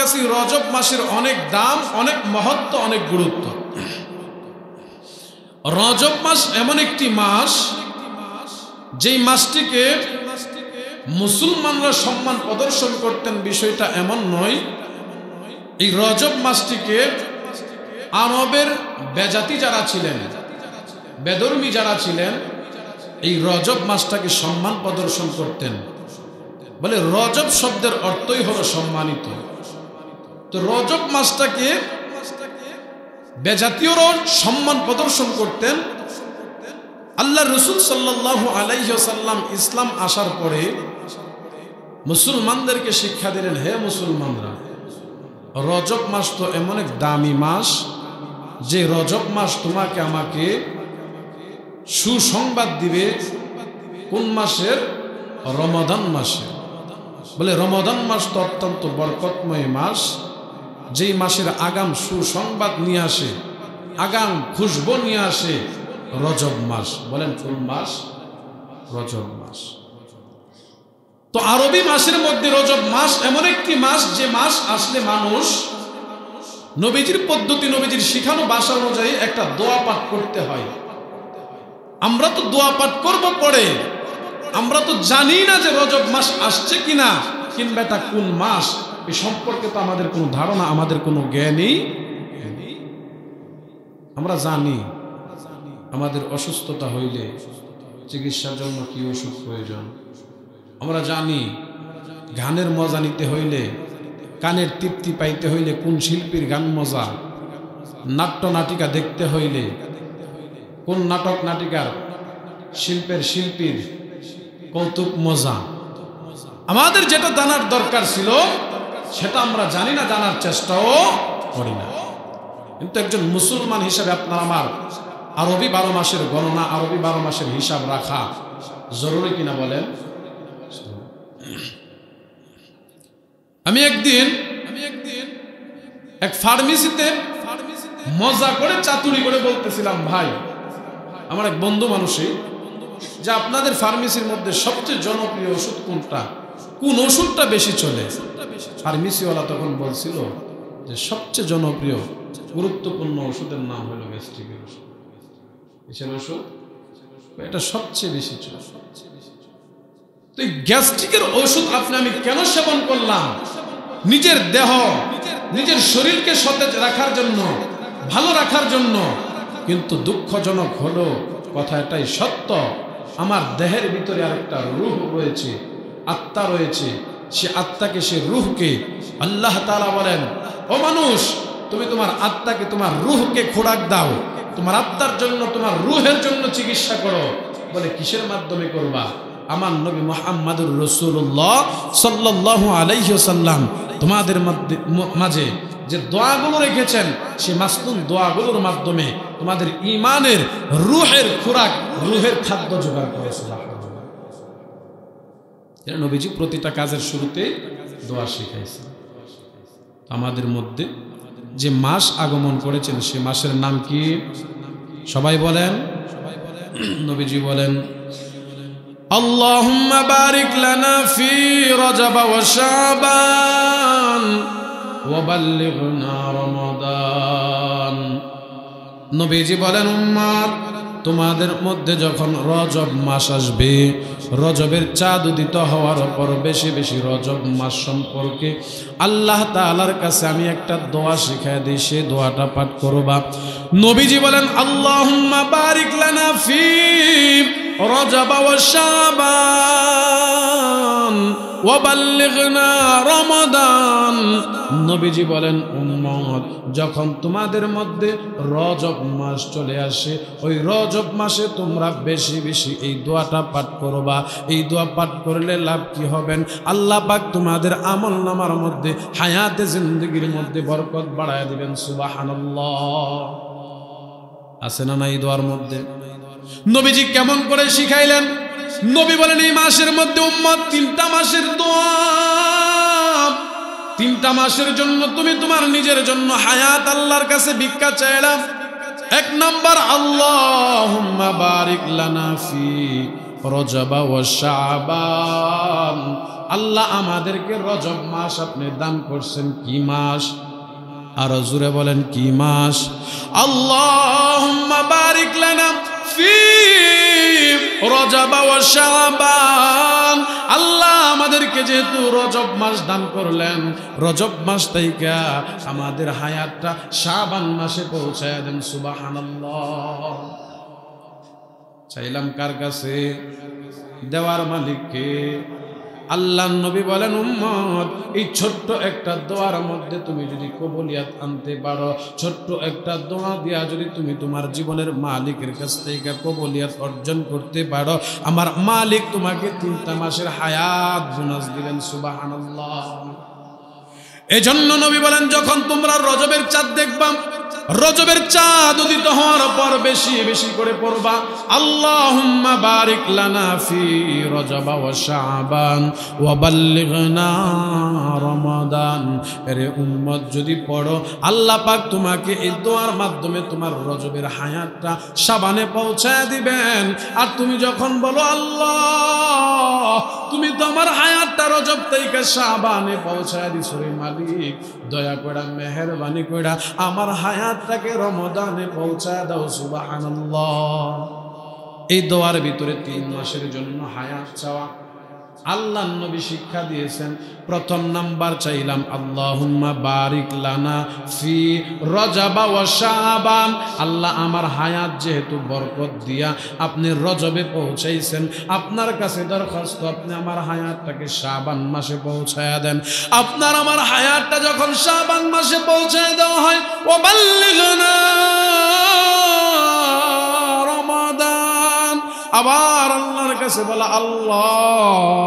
কাছে রজব মাসের অনেক দাম, অনেক মহত্ব, অনেক গুরুত্ব। রজব মাস এমন একটি মাস, যেই মাসটিকে মুসলমানরা সম্মান প্রদর্শন করতেন, বিষয়টা এমন নয়। এই রজব মাসটিকে আরবের বেজাতি যারা ছিলেন, বেদর্মী যারা ছিলেন, এই রজব মাসটাকে সম্মান প্রদর্শন করতেন। বলে রজব শব্দের অর্থই হলো সম্মানিত। তো রজব মাসটাকে বেজাতীয়রাও সম্মান প্রদর্শন করতেন। আল্লাহ রসুল সাল্লাল্লাহু আলাইহি ওয়াসাল্লাম ইসলাম আসার পরে মুসলমানদেরকে শিক্ষা দিলেন, হে মুসলমানরা, রজব মাস তো এমন এক দামি মাস, যে রজব মাস তোমাকে আমাকে সুসংবাদ দিবে কোন মাসের? রমাদান মাসে। বলে রমাদান মাস তো অত্যন্ত বরকতময় মাস, যেই মাসের আগাম সুসংবাদ নিয়ে আসে, আগাম খুশবু নিয়ে আসে রজব মাস। বলেন কোন মাস? রজব মাস। তো আরবি মাসের মধ্যে রজব মাস এমন একটি মাস, যে মাস আসলে মানুষ নবীজির পদ্ধতি, নবীজির শিখানো ভাষা অনুযায়ী একটা দোয়া পাঠ করতে হয়। আমরা তো দোয়া পাঠ করব পরে, আমরা তো জানি না যে রজব মাস আসছে কিনা, কিংবা এটা কোন মাস, এ সম্পর্কে তো আমাদের কোনো ধারণা, আমাদের কোনো জ্ঞানই। আমরা জানি আমাদের অসুস্থতা হইলে চিকিৎসার জন্য কি ওষুধ প্রয়োজন। আমরা জানি গানের মজা নিতে হইলে, কানের তৃপ্তি পাইতে হইলে কোন শিল্পীর গান মজা, নাট্য নাটিকা দেখতে হইলে কোন নাটক নাটিকার শিল্পীর কৌতুক মজা। আমাদের যেটা জানার দরকার ছিল সেটা আমরা জানি না, জানার চেষ্টাও করি না। কিন্তু একজন মুসলমান হিসাবে আপনার আমার আরবি 12 মাসের গণনা, আরবি 12 মাসের হিসাব রাখা জরুরি কিনা বলেন? আমি একদিন এক ফার্মেসিতে মজা করে চাতুরি করে বলতেছিলাম, ভাই আমার এক বন্ধু মানুষই, যে আপনাদের ফার্মেসির মধ্যে সবচেয়ে জনপ্রিয় ওষুধ কোনটা, কোন ওষুধটা বেশি চলে? ফার্মেসিওয়ালা তখন বলছিল যে সবচেয়ে জনপ্রিয় গুরুত্বপূর্ণ ওষুধের নাম হলো গ্যাস্ট্রিকের ওষুধ। কিসের ওষুধ? এটা সবচেয়ে বেশি চলে। তো এই গ্যাস্ট্রিকের ওষুধ আপনি আমি কেন সেবন করলাম? নিজের দেহ, নিজের শরীরকে সতেজ রাখার জন্য, ভালো রাখার জন্য। কিন্তু দুঃখজনক হলো, কথা এটাই সত্য, আমার দেহের ভিতরে আরেকটা রূহ রয়েছে, আত্মা রয়েছে। সে আত্মাকে, সে রূহকে আল্লাহ তাআলা বলেন, ও মানুষ, তুমি তোমার আত্মাকে, তোমার রূহকে খোরাক দাও, তোমার আত্মার জন্য, তোমার রূহের জন্য চিকিৎসা করো। বলে কিসের মাধ্যমে করবা? আমার নবী মুহাম্মদুর রাসূলুল্লাহ সাল্লাল্লাহু আলাইহি ওয়াসাল্লাম তোমাদের মাঝে যে দোয়াগুলো রেখেছেন, সে মাসনুন দোয়াগুলোর মাধ্যমে তোমাদের ঈমানের, রূহের খোরাক, রূহের খাদ্য জোগাড় করেছেন। নবীজি প্রতিটা কাজের শুরুতে দোয়া শিখাইছেন। আমাদের মধ্যে যে মাস আগমন করেছেন, সে মাসের নাম কি? সবাই বলেন। নবীজি বলেন, আল্লাহুম্মা বারিক লানা ফি রজব ওয়া শাবান ওয়া বাল্লিগনা রমাদান। নবীজি বলেন, উম্মত, তোমাদের মধ্যে যখন রজব মাস আসবে, রজবের চাঁদ উদিত হওয়ার পর বেশি বেশি রজব মাস সম্পর্কে আল্লাহ তাআলার কাছে আমি একটা দোয়া শিখাই দিই, সে দোয়াটা পাঠ করবা। নবীজি বলেন, আল্লাহুম্মা বারিক লানা ফি রজব ওয়া শাবান ওয়া বাল্লিগনা রমাদান। নবীজি বলেন, উম্মত, যখন তোমাদের মধ্যে রজব মাস চলে আসে, ওই রজব মাসে তোমরা বেশি বেশি এই দোয়াটা পাঠ করবা। এই দোয়া পাঠ করলে লাভ কি হবেন? আল্লাহ পাক তোমাদের আমলনামার মধ্যে, হায়াতে জিন্দেগির মধ্যে বরকত বাড়ায় দিবেন। সুবহানাল্লাহ। আছে না না এই দোয়ার মধ্যে? নবীজি কেমন করে শিখাইলেন? নবী বলেন, এই মাসের মধ্যে উম্মত 3টা মাসের দোয়া, 3টা মাসের জন্য তুমি তোমার নিজের জন্য হায়াত আল্লাহর কাছে ভিক্ষা চাইলাম। 1 নাম্বার, আল্লাহুম্মা বারিক লানা ফি রজব ওয়া শাবান আল্লাহ আমাদেরকে রজব মাস আপনি দান করছেন কি মাস? আরো জোরে বলেন কি মাস? আল্লাহুম্মা বারিক লানা ফি রজব ওয়া শাবান। আল্লাহ আমাদেরকে যেহেতু রজব মাস দান করলেন, রজব মাস থেকে আমাদের হায়াতটা শাবান মাসে পৌঁছায় দেন। সুবহানাল্লাহ। চাইলাম কার কাছে? দেওয়ার মালিককে। আল্লাহ নবী বলেন, উম্মত এই ছোট্ট একটা দোয়ার মধ্যে তুমি যদি কবুলিয়াত আনতে পারো, ছোট্ট একটা দোয়া দিয়া যদি তুমি তোমার জীবনের মালিকের কাছ থেকে কবুলিয়াত অর্জন করতে পারো, আমার মালিক তোমাকে 3টা মাসের হায়াত বোনাস দিবেন। সুবহানাল্লাহ। এজন্য নবী বলেন, যখন তোমরা রজবের চাঁদ দেখবা, রজবের চাঁদ উদিত হওয়ার পর বেশি বেশি করে পড়বা আল্লাহুম্মা বারিক লানা ফি রজব ওয়া শাবান ওয়া বাল্লিগনা রমাদান। এরে উম্মত যদি পড়ো, আল্লাহ পাক তোমাকে এই দোয়ার মাধ্যমে তোমার রজবের হায়াতটা শাবানে পৌঁছায় দিবেন। আর তুমি যখন বলো আল্লাহ তুমি তো আমার হায়াতটা রজব থেকে শাবানে পৌঁছায় দিছো রে মালিক, দয়া করে মেহেরবানি করে আমার হায়াতটাকে রমাদানে পৌঁছায় দাও। সুবহানাল্লাহ। এই দোয়ার ভিতরে 3 মাসের জন্য হায়াত চাওয়া আল্লাহ নবী শিক্ষা দিয়েছেন। প্রথম নাম্বার চাইলাম আল্লাহুম্মা বারিক লানা ফি রজব ওয়া শাবান। আল্লাহ আমার হায়াত যেহেতু বরকত দিয়া আপনি রজবে পৌঁছাইছেন, আপনার কাছে দরখাস্ত আপনি আমার হায়াতটাকে শাবান মাসে পৌঁছায়া দেন। আপনার আমার হায়াতটা যখন শাবান মাসে পৌঁছায় দেওয়া হয়, ওয়া বাল্লিগনা রমাদান, আবার আল্লাহর কাছে বলা আল্লাহ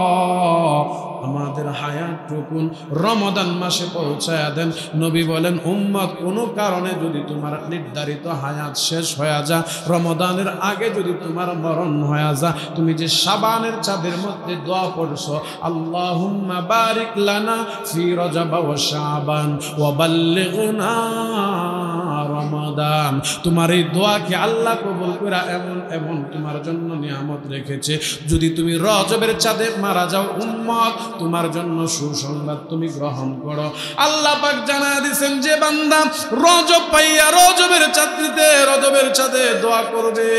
আমাদের হায়াতটুকুন রমাদান মাসে পৌঁছায়া দেন। নবী বলেন, উম্মত কোনো কারণে যদি তোমার নির্ধারিত হায়াত শেষ হয়ে যা, রমাদানের আগে যদি তোমার মরণ হয়ে যা, তুমি যে শাবানের চাঁদের মধ্যে দোয়া পড়ছো আল্লাহুম্মা বারিক লানা ফি রজব ওয়া শাবান ওয়া বাল্লিগনা রমাদান, তোমার এই দোয়াকে আল্লাহ কবুল করে এমন এমন তোমার জন্য নিয়ামত রেখেছে। যদি তুমি রজবের চাঁদে মারা যাও উম্মত, তোমার জন্য সুসংবাদ তুমি গ্রহণ করো। আল্লাহ পাক জানায় দিয়েছেন, যে বান্দা রজব পাইয়া রজবের চাঁদে রজবের চাঁদে দোয়া করবে,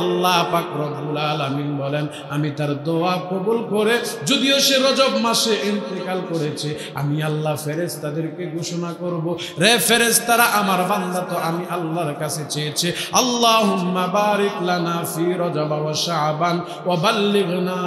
আল্লাহ পাক রব্বুল আলামিন বলেন আমি তার দোয়া কবুল করে, যদিও সে রজব মাসে ইন্তেকাল করেছে, আমি আল্লাহ ফেরেশতাদেরকে ঘোষণা করব, রে ফেরেশতারা আমার বান্দা তো আমি আল্লাহর কাছে চেয়েছে আল্লাহুম্মা বারিক লানা ফি রজব ওয়া শাবান ওয়া বাল্লিগনা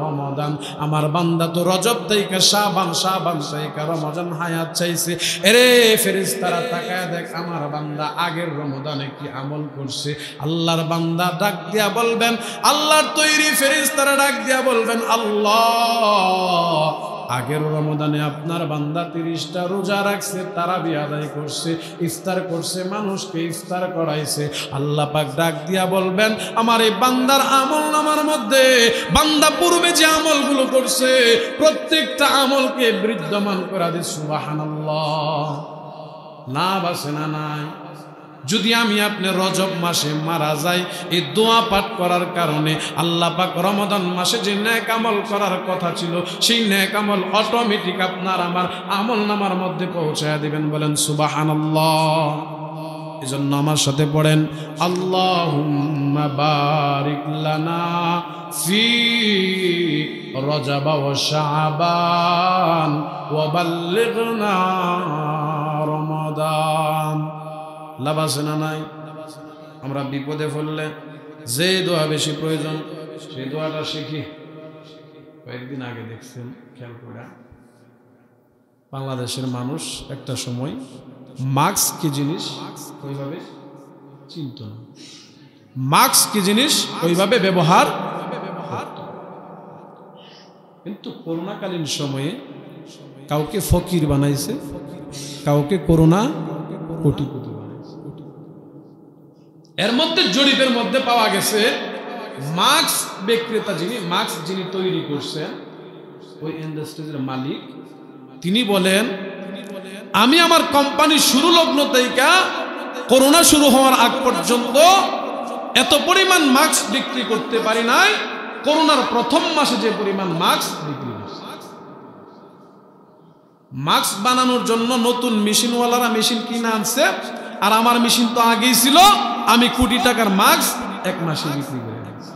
রমাদান। আমার বান্দা তো রজব থেকে শাবান, শাবান থেকে রমজান হায়াত চাইছে। এরে ফেরেশতারা তাকায় দেখ আমার বান্দা আগের রমজানে কি আমল করছে। আল্লাহর বান্দা ডাক দিয়া বলবেন, আল্লাহর তৈরি ফেরেশতারা ডাক দিয়া বলবেন, আল্লাহ আগের রমজানে আপনার বান্দা 30টা রোজা রাখছে, তারাবি আদায় করছে, ইফতার করছে, মানুষকে ইফতার করাইছে। আল্লাহ পাক ডাক দিয়া বলবেন, আমার এই বান্দার আমল নামার মধ্যে বান্দা পূর্বে যে আমলগুলো করছে প্রত্যেকটা আমলকে বিদ্যমান করা দে। সুবহানাল্লাহ। না বাসে না নাই। যদি আমি আপনি রজব মাসে মারা যাই, এই দোয়া পাঠ করার কারণে আল্লাহ পাক রমাদান মাসে যে নেক আমল করার কথা ছিল সেই নেক আমল অটোমেটিক আপনার আমার আমল নামার মধ্যে পৌঁছায় দিবেন। বলেন সুবহানাল্লাহ। এজন্য আমার সাথে পড়েন আল্লাহুম্মা বারিক লানা ফি রজব ওয়া শাবান ওয়া বাল্লিগনা রমাদান। লাভ আছে না নাই? আমরা বিপদে পড়লে যে দোয়া বেশি প্রয়োজন সেই দোয়াটা শিখি। কয়েকদিন আগে দেখছেন খেয়াল করে, বাংলাদেশের মানুষ একটা সময় মাস্ক কি জিনিস ওইভাবে চিনত না, মাস্ক কি জিনিস ওইভাবে ব্যবহার। কিন্তু করোনাকালীন সময়ে কাউকে ফকির বানাইছে, কাউকে করোনা কোটিপতি বানাইছে। এর মধ্যে জরিপের মধ্যে পাওয়া গেছে মাস্ক বিক্রেতা যিনি, মাস্ক যিনি তৈরি করছেন ওই ইন্ডাস্ট্রির মালিক, তিনি বলেন আমি আমার কোম্পানি শুরু লগ্ন থেকে করোনা শুরু হওয়ার আগ পর্যন্ত এত পরিমাণ মাস্ক বিক্রি করতে পারি নাই, করোনার প্রথম মাসে যে পরিমাণ মাস্ক বিক্রি করছে। মাস্ক বানানোর জন্য নতুন মেশিনওয়ালারা মেশিন কিনে আনছে, আর আমার মেশিন তো আগেই ছিল, আমি কোটি টাকার মাস্ক 1 মাসে বিক্রি করে দিয়েছি।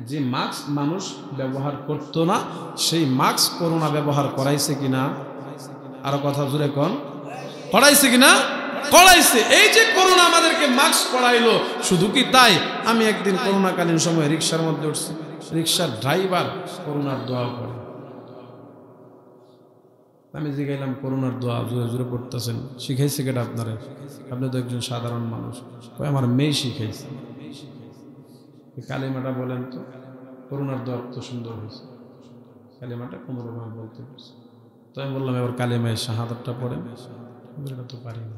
যে মাস্ক মানুষ ব্যবহার করতো না, সেই মাস্ক করোনা ব্যবহার করাইছে কিনা? আরো কথা জোরে কোন, করাইছে কিনা? করাইছে। এই যে করোনা আমাদেরকে মাস্ক পরাইলো, শুধু কি তাই? আমি একদিন করোনাকালীন সময় রিক্সার মধ্যে উঠছি, রিক্সার ড্রাইভার করোনার দোয়া পড়ে। আমি জিজ্ঞাসলাম করোনার দোয়া জোরে জোরে পড়তেছেন, শিখাইছে কেটা আপনারা? আপনি তো একজন সাধারণ মানুষ। আমার মেয়ে শিখাইছে। কালিমাটা বলেন তো, করোনার দোয়া তো সুন্দর হয়েছে, কালিমাটা 15 বার বলতে পারছে। তো আমি বললাম এবার কালিমায় শাহাদাতটা পড়েন। এটা তো পারি না।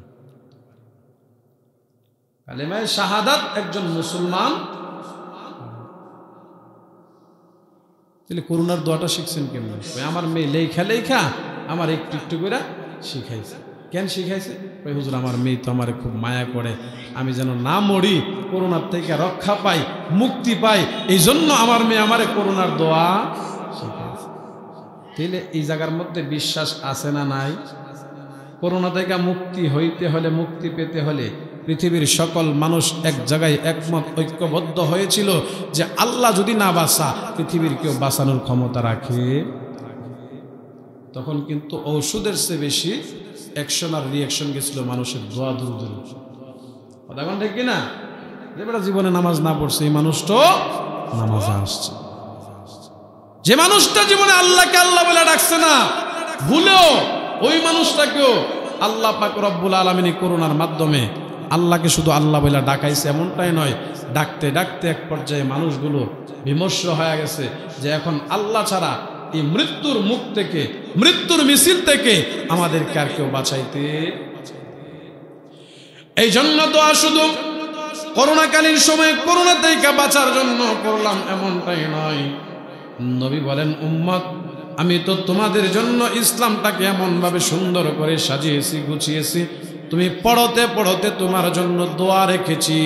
কালিমায় শাহাদাত একজন মুসলমান। তাহলে করোনার দোয়াটা শিখছেন কেমন? আমার মেয়ে লেখা লেখা আমার একটু একটু করে শিখাইছে। কেন শিখাইছে? হুজুর আমার মেয়ে তো আমার খুব মায়া করে, আমি যেন না মরি, করোনার থেকে রক্ষা পাই, মুক্তি পাই, এই জন্য আমার মেয়ে আমারে করোনার দোয়া শিখাইছে। তাহলে এই জায়গার মধ্যে বিশ্বাস আছে না নাই? করোনা থেকে মুক্তি হইতে হলে, মুক্তি পেতে হলে পৃথিবীর সকল মানুষ এক জায়গায় একমত ঐক্যবদ্ধ হয়েছিল যে আল্লাহ যদি না বাঁচা, পৃথিবীর কেউ বাঁচানোর ক্ষমতা রাখে। তখন কিন্তু ঔষধের চেয়ে বেশি অ্যাকশন আর রিয়াকশন গেছিল মানুষের দোয়া দুরুদের। কথা কোন ঠিক কিনা? যে বেটা জীবনে নামাজ না পড়ছে, এই মানুষটা নামাজে আসছে। যে মানুষটা জীবনে আল্লাহকে আল্লাহ বলে ডাকছে না, ভুলেও ওই মানুষটাকেও আল্লাহ পাক রব্বুল আলামিন করোনার মাধ্যমে আল্লাহকে শুধু আল্লাহ বলে ডাকাইছে এমনটাই নয়, ডাকতে ডাকতে এক পর্যায়ে মানুষগুলো বিমর্ষ হয়ে গেছে যে এখন আল্লাহ ছাড়া এই মৃত্যুর মুখ থেকে, মৃত্যুর মিছিল থেকে আমাদেরকে আর কেউ বাঁচাইতে। এই জন্য দোয়া শুধু করোনাকালীন সময়ে করোনা থেকে বাঁচার জন্য করলাম এমনটাই নয়। নবী বলেন, উম্মত আমি তো তোমাদের জন্য ইসলামটাকে এমন ভাবে সুন্দর করে সাজিয়েছি, গুছিয়েছি, তুমি পড়তে পড়তে তোমার জন্য দোয়া রেখেছি।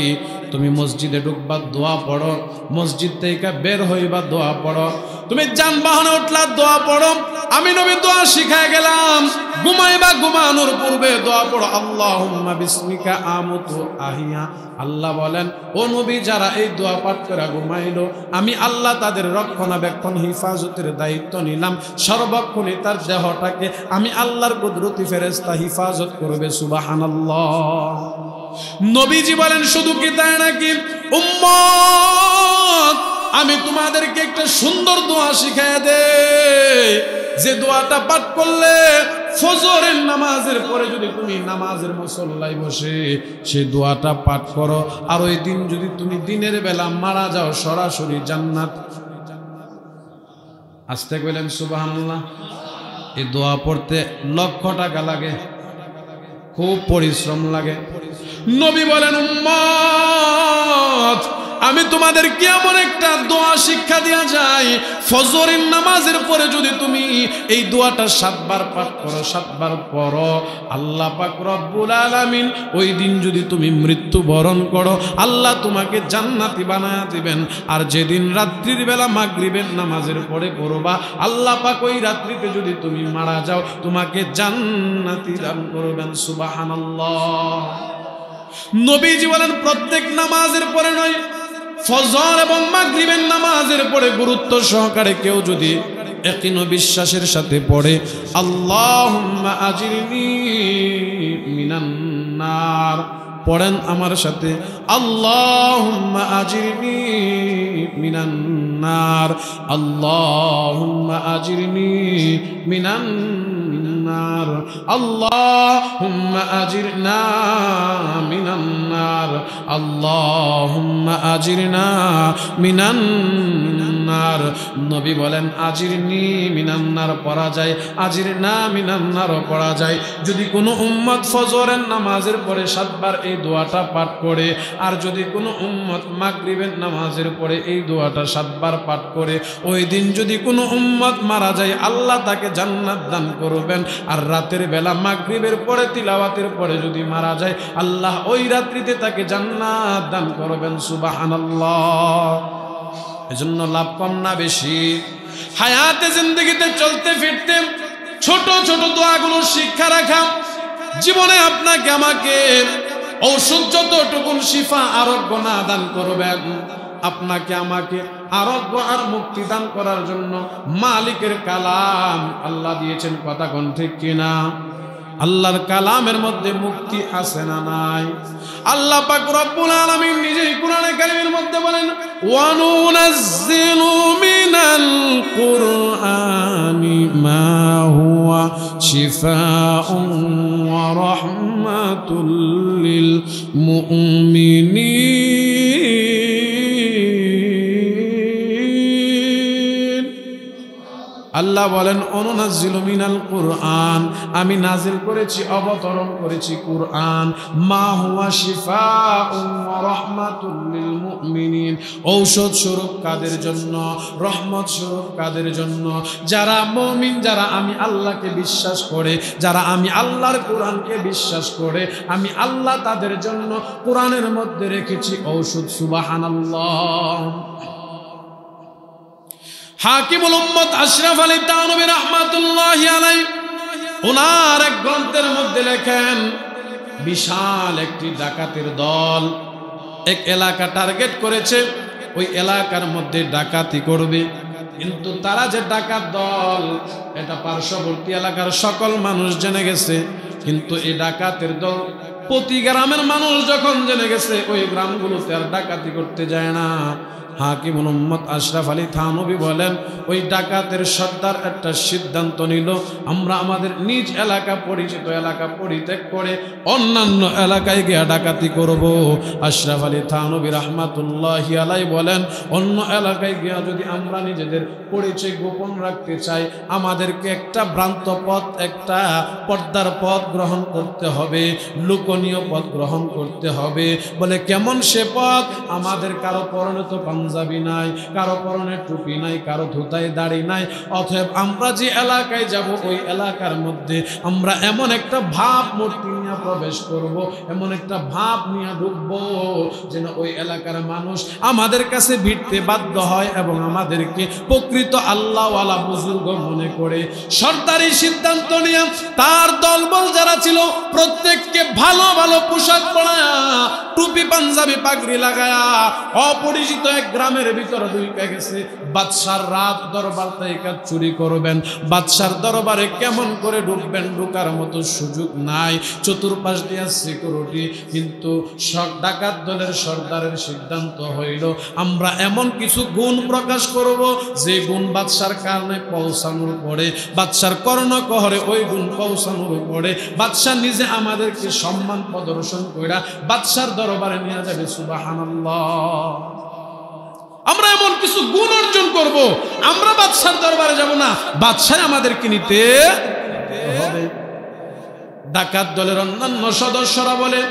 তুমি মসজিদে ঢুকবা দোয়া পড়ো, মসজিদ থেকে বের হইবা দোয়া পড়ো, তুমি যানবাহনে উঠলা দোয়া পড়ো। আমি নবী দোয়া শিখায় গেলাম, ঘুমাইবা ঘুমানোর পূর্বে দোয়া পড়ো, আল্লাহুম্মা বিসমিকা আমুতু আহিয়া। আল্লাহ বলেন, ও নবী যারা এই দোয়া পাঠ করে ঘুমাইলো, আমি আল্লাহ তাদের রক্ষণাবেক্ষণ হিফাজতের দায়িত্ব নিলাম। সর্বক্ষণে তার দেহটাকে আমি আল্লাহর কুদরতি ফেরেশতা হিফাজত করবে। সুবহানাল্লাহ। নবীজি বলেন, শুধু কি তাই নাকি উম্মত, আমি তোমাদেরকে একটা সুন্দর দোয়া শিখায় দেই, যে দোয়াটা পাঠ করলে ফজরের নামাজের পরে যদি তুমি নামাজের মুসল্লায় বসে সেই দোয়াটা পাঠ করো, আর ওই দিন যদি তুমি দিনের বেলা মারা যাও, সরাসরি জান্নাত। আস্তে কইলেন সুবহানাল্লাহ। এই দোয়া পড়তে লক্ষ টাকা লাগে, খুব পরিশ্রম লাগে। নবী বলেন, উম্মত আমি তোমাদেরকে এমন একটা দোয়া শিক্ষা দেয়া যায়, ফজরের নামাজের পরে যদি তুমি এই দোয়াটা 7 বার পাঠ করো, 7 বার পড়ো, আল্লাহ পাক রব্বুল আলামিন ওই দিন যদি তুমি মৃত্যু বরণ করো, আল্লাহ তোমাকে জান্নাতি বানায়া দিবেন। আর যেদিন রাত্রির বেলা মাগরিবের নামাজের পরে পড়বা, আল্লাহ পাক ওই রাত্রিতে যদি তুমি মারা যাও, তোমাকে জান্নাতি দান করবেন। সুবহানাল্লাহ। নবীজি বলেন, প্রত্যেক নামাজের পরে নয়, ফজর এবং মাগরিবের নামাজের পরে গুরুত্ব সহকারে কেউ যদি ইয়াকিন ও বিশ্বাসের সাথে পড়ে, আল্লাহুম্মা আজিরনি মিনান নার, পড়েন আমার সাথে, আল্লাহুম্মা আজিরনি মিনান নার, আল্লাহুম্মা আজিরনি মিনান নার, আল্লাহুম্মা আজিরনা মিনান নার, আল্লাহুম্মা আজিরনা মিনান নার। নবী বলেন, আজিরনি মিনান নার পড়া যায়, আজিরনা মিনান নারও পড়া যায়। যদি কোনো উম্মত ফজরের নামাজের পরে 7 বার এই দোয়াটা পাঠ করে, আর যদি কোনো উম্মত মাগরিবের নামাজের পরে এই দোয়াটা 7 বার পাঠ করে, ওই দিন যদি কোনো উম্মত মারা যায়, আল্লাহ তাকে জান্নাত দান করবেন। আর রাতের বেলা মাগরিবের পরে তিলাওয়াতের পরে যদি মারা যায়, আল্লাহ ওই রাত্রিতে তাকে জান্নাত দান করবেন। সুবহানাল্লাহ। এজন্য লাভ কম না বেশি? হায়াতে জিন্দেগিতে চলতে ফিরতে ছোট ছোট দোয়াগুলো শিক্ষা রাখা জীবনে আপনাকে আমাকে ঔষধ যতটুকুন শিফা আরোগ্য না দান করবেন, আপনাকে আমাকে আরোগ্য আর মুক্তি দান করার জন্য মালিকের কালাম আল্লাহ দিয়েছেন। কথা কোন ঠিক কিনা? আল্লাহর কালামের মধ্যে মুক্তি আছে না নাই? আল্লাহ পাক রব্বুল আলামিন নিজেই কোরআনে কারীমের মধ্যে বলেন, ওয়া নুনাজ্জিলু মিনাল কুরআনি মা হুয়া শিফাউন ওয়া রাহমাতুল লিল মুমিনিন। আল্লাহ বলেন, অনুনাজ্জিলু মিনাল কুরআন, আমি নাজিল করেছি, অবতরণ করেছি কুরআন, মা হুয়া শিফাউন ওয়া রাহমাতুল লিল মুমিনিন, ঔষধ স্বরূপ কাদের জন্য, রহমত স্বরূপ কাদের জন্য? যারা মুমিন, যারা আমি আল্লাহকে বিশ্বাস করে, যারা আমি আল্লাহর কোরআনকে বিশ্বাস করে, আমি আল্লাহ তাদের জন্য কোরআনের মধ্যে রেখেছি ঔষধ। সুবহানাল্লাহ। হাকিমুল উম্মত আশরাফ আলী থানভী রাহমাতুল্লাহি আলাইহি ওনার এক গ্রন্থের মধ্যে লেখেন, বিশাল একটি ডাকাতের দল এক এলাকা টার্গেট করেছে, ওই এলাকার মধ্যে ডাকাতি করবে। কিন্তু তারা যে ডাকাত দল, এটা পার্শ্ববর্তী এলাকার সকল মানুষ জেনে গেছে। কিন্তু এই ডাকাতের দল প্রতি গ্রামের মানুষ যখন জেনে গেছে, ওই গ্রামগুলোতে আর ডাকাতি করতে যায় না। হাকিমুল উম্মত আশরাফ আলী থানভী বলেন, ওই ডাকাতের সর্দার একটা সিদ্ধান্ত নিল, আমরা আমাদের নিজ এলাকা, পরিচিত এলাকা পরিত্যাগ করে অন্যান্য এলাকায় গিয়ে ডাকাতি করব। আশরাফ আলী থানভী রাহমাতুল্লাহি আলাইহি বলেন, অন্য এলাকায় গিয়ে যদি আমরা নিজেদের পরিচয় গোপন রাখতে চাই, আমাদেরকে একটা ভ্রান্ত পথ, একটা পর্দার পথ গ্রহণ করতে হবে, লুকনীয় পথ গ্রহণ করতে হবে। বলে কেমন সে পথ? আমাদের কারো পরনে তো পাঞ্জাবি নাই, কারো পরনে টুপি নাই, কারো ধুতায় দাড়ি নাই। অতএব আমরা যে এলাকায় যাব, ওই এলাকার মধ্যে আমরা এমন একটা ভাব মূর্তি নিয়ে প্রবেশ করব, এমন একটা ভাব নিয়ে ঢুকবো যেন ওই এলাকার মানুষ আমাদের কাছে ভিড়তে বাধ্য হয় এবং আমাদেরকে প্রকৃত আল্লাহওয়ালা বুজুর্গ মনে করে। সরকারি সিদ্ধান্ত নিয়ে তার দলবল যারা ছিল প্রত্যেককে ভালো ভালো পোশাক পরায়া, টুপি পাঞ্জাবি পাগড়ি লাগায়া, অপরিচিত এক গ্রামের ভিতরে ঢুকে গেছে। বাদশার রাত দরবার থেকে চুরি করবেন, বাদশার দরবারে কেমন করে ঢুকবেন, ঢুকার মতো সুযোগ নাই, চতুর্পাশ দিয়ে সিকিউরিটি। কিন্তু ডাকাত দলের সর্দারের সিদ্ধান্ত হইল, আমরা এমন কিছু গুণ প্রকাশ করব যে গুণ বাদশার কারণে পৌঁছানোর পরে, বাদশার কর্ণকহরে ওই গুণ পৌঁছানোর পরে বাদশা নিজে আমাদেরকে সম্মান প্রদর্শন কইরা বাদশার দরবারে নিয়ে যাবে। সুবহানাল্লাহ। আমরা এমন কিছু গুণ অর্জন করব, আমরা বাদশার দরবারে যাব না, বাদশা আমাদেরকে নিতে হবে। ডাকাত দলের অন্যান্য সদস্যরা বলে,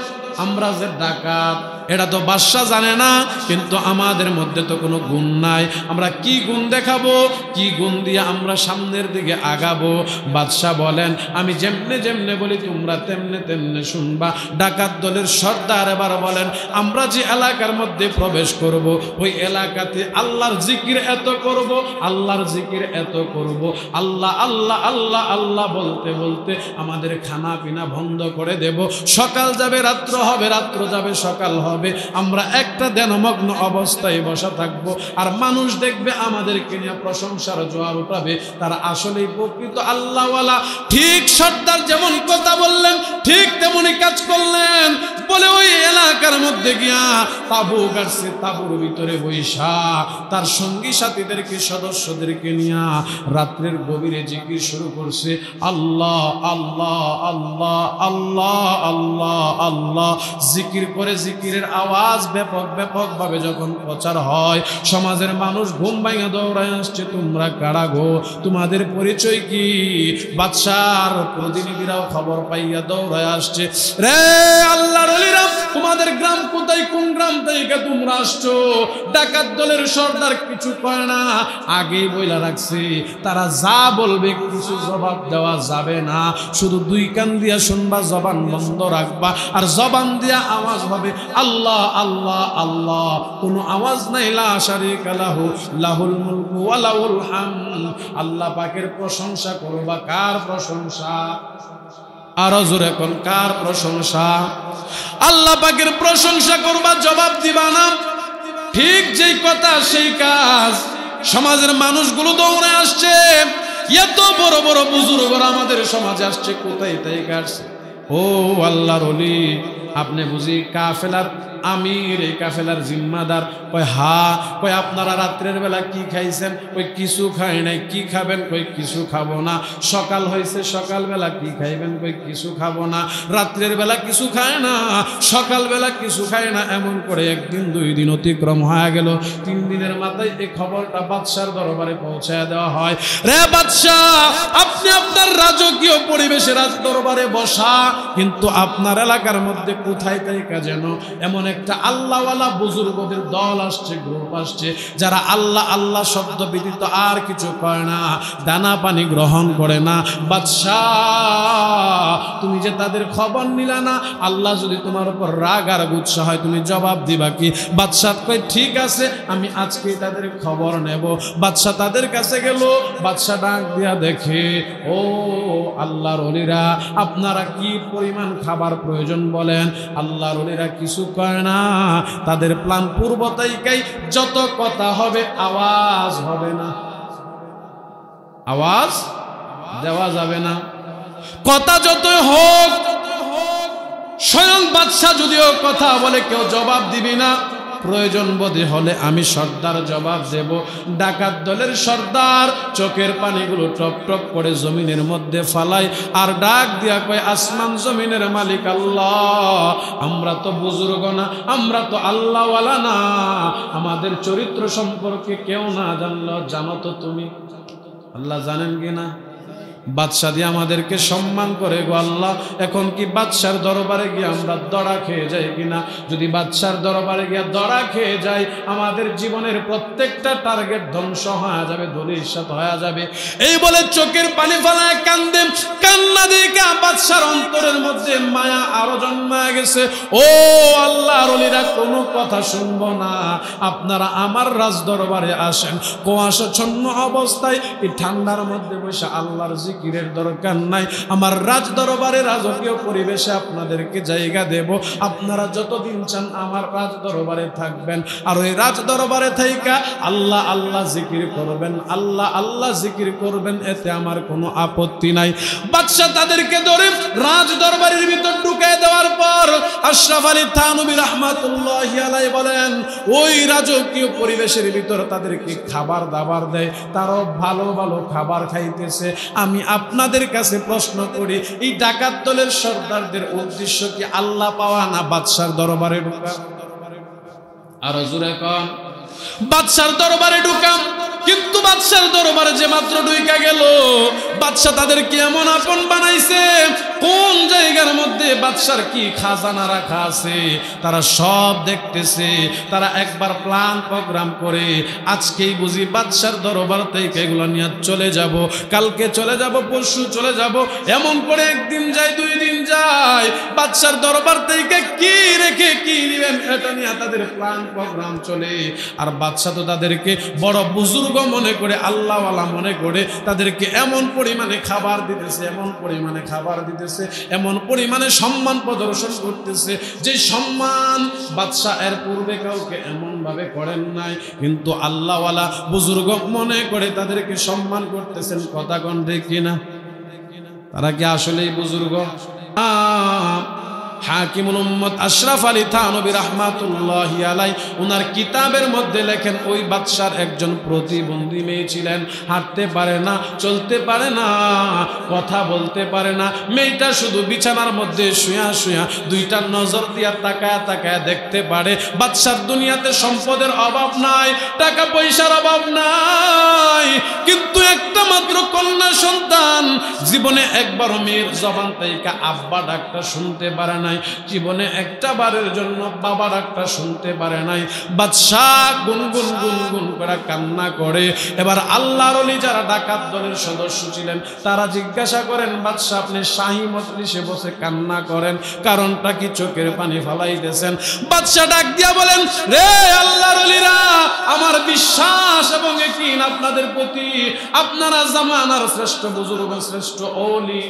আমরা যে ডাকাত এটা তো বাদশা জানে না, কিন্তু আমাদের মধ্যে তো কোনো গুণ নাই, আমরা কি গুণ দেখাবো, কি গুণ দিয়ে আমরা সামনের দিকে আগাবো? বাদশা বলেন, আমি যেমনে যেমনে বলি তোমরা তেমনে তেমনে শুনবা। ডাকাত দলের সর্দার এবার বলেন, আমরা যে এলাকার মধ্যে প্রবেশ করব, ওই এলাকাতে আল্লাহর জিকির এত করব, আল্লাহর জিকির এত করব, আল্লাহ আল্লাহ আল্লাহ আল্লাহ বলতে বলতে আমাদের খানা পিনা বন্ধ করে দেব। সকাল যাবে রাত্র হবে, রাত্র যাবে সকাল হবে, আমরা একটা ধ্যানমগ্ন অবস্থায় বসা থাকবো। আর মানুষ দেখবে আমাদেরকে নিয়ে প্রশংসার জোয়ার উঠাবে, তারা আসলেই প্রকৃত আল্লাহওয়ালা। ঠিক সর্দার যেমন কথা বললেন, ঠিক তেমনই কাজ করলেন। বলে ওই এলাকার মধ্যে গিয়া তাবু গাড়ছে, তাবুর ভিতরে বৈশা তার সঙ্গী সাথীদেরকে, সদস্যদেরকে নিয়ে রাত্রের গভীরে জিকির শুরু করছে, আল্লাহ আল্লাহ আল্লাহ আল্লাহ আল্লাহ আল্লাহ। জিকির করে জিকিরের আওয়াজ ব্যাপক ব্যাপকভাবে যখন প্রচার হয়, সমাজের মানুষ ঘুম ভাঙা দৌড়ায় আসছে, তোমরা কারা গো, তোমাদের পরিচয় কি? বাদশার প্রতিনিধিরাও খবর পাইয়া দৌড়ায় আসছে, রে আল্লাহর ওলিরা, তোমাদের গ্রাম কোথায়, কোন গ্রাম থেকে তোমরা আসছো? ডাকাত দলের সর্দার কিছু কয় না, আগেই বইলা রাখছে তারা যা বলবে কিছু জবাব দেওয়া যাবে না, শুধু দুই কান দিয়া শুনবা, জবান বন্ধ রাখবা, আর জবান দিয়া আওয়াজ হবে আল্লাহ আল্লাহ আল্লাহ, কোনো আওয়াজ নাই। লা শারীকা লাহু লাহুল মুলকু ওয়া লাহুল হামদ। আল্লাহ পাকের প্রশংসা করবা। কার প্রশংসা? আরো জোরে কোন, কার প্রশংসা? আল্লাহ পাকের প্রশংসা করবা, জবাব দিবা না। ঠিক যেই কথা সেই কাজ। সমাজের মানুষগুলো দৌড়ে আসছে, এত বড় বড় বুজুর্গরা আমাদের সমাজে আসছে, কোথায় থেকে আসছে? ও আল্লাহর ওলি, আপনি বুঝি কাফেলার আমির, এই কাফেলার জিম্মাদার? কই হা। কই আপনারা রাত্রের বেলা কি খাইছেন? কই কিছু খাই নাই। কি খাবেন? কই কিছু খাবো না। সকাল হয়েছে, সকালবেলা কি খাইবেন? কই কিছু খাবো না। রাত্রের বেলা কিছু খায় না, সকালবেলা কিছু খায় না। এমন করে একদিন, 2 দিন অতিক্রম হয়ে গেল। 3 দিনের মাথায় এই খবরটা বাদশার দরবারে পৌঁছায় দেওয়া হয়। রে বাদশাহ, আপনি আপনার রাজকীয় পরিবেশে রাজ দরবারে বসা, কিন্তু আপনার এলাকার মধ্যে কোথায় থেকে যেন এমন একটা আল্লাহওয়ালা বুজুর্গদের দল আসছে, গ্রুপ আসছে, যারা আল্লাহ আল্লাহ শব্দ ব্যতীত আর কিছু করে না, দানা পানি গ্রহণ করে না। বাদশাহ, তুমি যে তাদের খবর নিলা না, আল্লাহ যদি তোমার উপর রাগ আর গুচ্ছা হয়, তুমি জবাব দিবা কি? বাদশাহ কয় ঠিক আছে, আমি আজকে তাদের খবর নেব। বাদশাহ তাদের কাছে গেল। বাদশাহ ডাক দিয়া দেখে, ও আল্লাহর ওলিরা, আপনারা কি পরিমাণ খাবার প্রয়োজন বলেন? আল্লাহর ওলিরা কিছু কয় না, তাদের প্ল্যান পূর্ব তাইকাই যত কথা হবে আওয়াজ হবে না, আওয়াজ দেওয়া যাবে না। কথা যতই হোক, স্বয়ং বাদশাহ যদিও কথা বলে কেউ জবাব দিবি না। প্রয়োজন বোধে হলে আমি সর্দার জবাব দেব। ডাকাত দলের সর্দার চোখের পানিগুলো টপ টপ করে জমিনের মধ্যে ফালায়, আর ডাক দিয়া কয়, আসমান জমিনের মালিক আল্লাহ, আমরা তো বুজুর্গ না, আমরা তো আল্লাহওয়ালা না, আমাদের চরিত্র সম্পর্কে কেউ না জানলো, জানো তো তুমি? আল্লাহ জানেন কি না? বাদশাহ দিয়ে আমাদেরকে সম্মান করে গো আল্লাহ। এখন কি বাদশার দরবারে গিয়ে আমরা দড়া খেয়ে যাই কিনা? যদি বাদশার দরবারে গিয়ে দড়া খেয়ে যাই, আমাদের জীবনের প্রত্যেকটা টার্গেট ধ্বংস হয়ে যাবে, ধূলিসাৎ হয়ে যাবে। এই বলে চোখের পানি ফেলায় কান্দে। কান্না দেখে বাদশার অন্তরের মধ্যে মায়া আরো জন্মায় গেছে। ও আল্লাহর ওলিরা, কোনো কথা শুনবো না, আপনারা আমার রাজ দরবারে আসেন। কুয়াশাচ্ছন্ন অবস্থায় এই ঠান্ডার মধ্যে বসে আল্লাহর জিকিরের দরকার নাই। আমার রাজ দরবারে রাজকীয় পরিবেশে আপনাদেরকে জায়গা দেব। আপনারা যতদিন চান আমার রাজ দরবারে থাকবেন, আর ওই রাজ দরবারে থাইকা আল্লাহ আল্লাহ জিকির করবেন, আল্লাহ আল্লাহ জিকির করবেন, এতে আমার কোনো আপত্তি নাই। বাদশাহ তাদেরকে ধরে রাজ দরবারের ভিতর ঢুকায় দেওয়ার পর আশরাফ আলী থানভী রাহমাতুল্লাহি আলাইহি বলেন, ওই রাজকীয় পরিবেশের ভিতর তাদেরকে খাবার দাবার দেয়, তারাও ভালো ভালো খাবার খাইতেছে। আমি আপনাদের কাছে প্রশ্ন করি, এই ডাকাত দলের সর্দারদের উদ্দেশ্য কি আল্লাহ পাওয়া না বাদশার দরবারে ঢুকা? আর জোরে কন, বাদশার দরবারে ঢুকা। কিন্তু বাদশার দরবারে যে মাত্র ঢুকা গেল, বাদশা তাদেরকে এমন আপন বানাইছে, কোন জায়গার মধ্যে বাদশার কি খাজানা রাখা আছে তারা সব দেখতেছে। তারা একবার প্ল্যান প্রোগ্রাম করে, আজকেই বুঝি বাদশার দরবার থেকে এগুলো নিয়ে চলে যাব, কালকে চলে যাব, পরশু চলে যাব। এমন করে একদিন যায়, 2 দিন যায়, বাদশার দরবার থেকে কি রেখে কি দিবেন এটা নিয়ে তাদের প্ল্যান প্রোগ্রাম চলে। আর বাদশা তো তাদেরকে বড় বুজুর্গ মনে করে, আল্লাহওয়ালা মনে করে তাদেরকে এমন পরিমাণে খাবার দিতেছে, এমন পরিমাণে খাবার দিতেছে, এমন পরিমাণে সম্মান প্রদর্শন করতেছে, যে সম্মান বাদশা এর পূর্বে কাউকে এমন ভাবে করেন নাই। কিন্তু আল্লাহওয়ালা বুজুর্গ মনে করে তাদেরকে সম্মান করতেছেন। কথা কোন ঠিক কিনা? তারা কি আসলেই বুজুর্গ? হাকিমুল উম্মত আশরাফ আলী থানভী রাহমাতুল্লাহি আলাইহি ওনার কিতাবের মধ্যে লেখেন, ওই বাদশার একজন প্রতিবন্ধী মেয়ে ছিলেন, হাঁটতে পারে না, চলতে পারে না, কথা বলতে পারে না। মেয়েটা শুধু বিছানার মধ্যে শুয়া শুয়া 2টা নজর দিয়া তাকায়া তাকায়া দেখতে পারে। বাদশার দুনিয়াতে সম্পদের অভাব নাই, টাকা পয়সার অভাব নাই, কিন্তু একটা মাত্র কন্যা সন্তান, জীবনে একবারও মেয়ের জবান থেকে আব্বা ডাকটা শুনতে পারে না। নাই, জীবনে একটা বারের জন্য বাবা ডাকটা শুনতে পারে নাই। বাদশাহ গুনগুন গুনগুন করে কান্না করে। এবার আল্লাহর ওলি যারা ডাকাত দলের সদস্য ছিলেন তারা জিজ্ঞাসা করেন, বাদশাহ আপনি শাহী মজলিসে বসে কান্না করেন, কারণটা কি? চোখের পানি ফালাইতেছেন। বাদশাহ ডাক দিয়া বলেন, রে আল্লাহর ওলিরা, আমার বিশ্বাস এবং ইয়াকিন আপনাদের প্রতি, আপনারা জামানার শ্রেষ্ঠ বুজুর্গ, শ্রেষ্ঠ ওলি,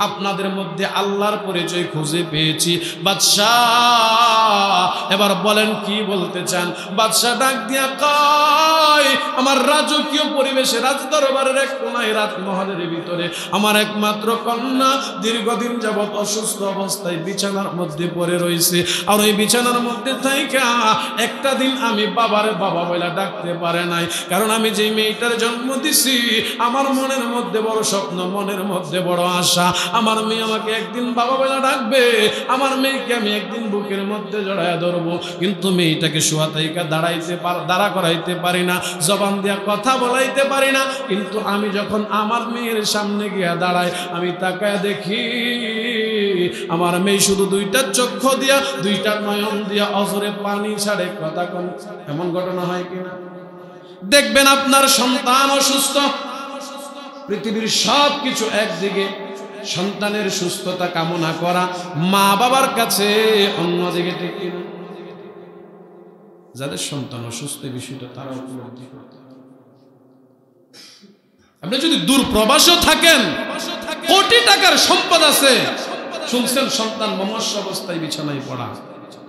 আপনাদের মধ্যে আল্লাহর পরিচয় খুঁজে পেয়েছি। বাদশাহ এবার বলেন কি বলতে চান? বাদশাহ ডাক দিয়া কয়, আমার রাজকীয় পরিবেশে, রাজদরবারের এক কোনায়, রাজমহলের ভিতরে আমার একমাত্র কন্যা দীর্ঘদিন যাবৎ অসুস্থ অবস্থায় বিছানার মধ্যে পড়ে রয়েছে। আর ওই বিছানার মধ্যে থাইকা একটা দিন আমি বাবারে বাবা বলে ডাকতে পারে নাই, কারণ আমি যে মেয়েটার জন্ম দিছি আমার মনের মধ্যে বড় স্বপ্ন, মনের মধ্যে বড় আশা, আমার মেয়ে আমাকে একদিন বাবা বলে ডাকবে, আমার মেয়েকে আমি একদিন বুকের মধ্যে জড়ায় ধরবো। কিন্তু মেয়েটাকে শোয়া থাইকা দাঁড়া করাইতে পারি না, জবান দিয়া কথা বলাইতে পারি না। কিন্তু আমি যখন আমার মেয়ের সামনে গিয়া দাঁড়াই, আমি তাকায় দেখি আমার মেয়ে শুধু দুইটা চক্ষু দিয়া, দুইটা নয়ন দিয়া অজরে পানি ছাড়ে, কথা কোন এমন ঘটনা হয় কিনা? দেখবেন আপনার সন্তান অসুস্থ, পৃথিবীর সব কিছু একদিকে, সন্তানের সুস্থতা কামনা করা মা বাবার কাছে অন্যদিকে, ঠিক কিনা? যাদের সন্তান অসুস্থ বিষয়টা তারা উপলব্ধি করতে। আপনি যদি দূর প্রবাসে থাকেন, কোটি টাকার সম্পদ আছে, শুনছেন সন্তান মমস্য অবস্থায় বিছানায় পড়া,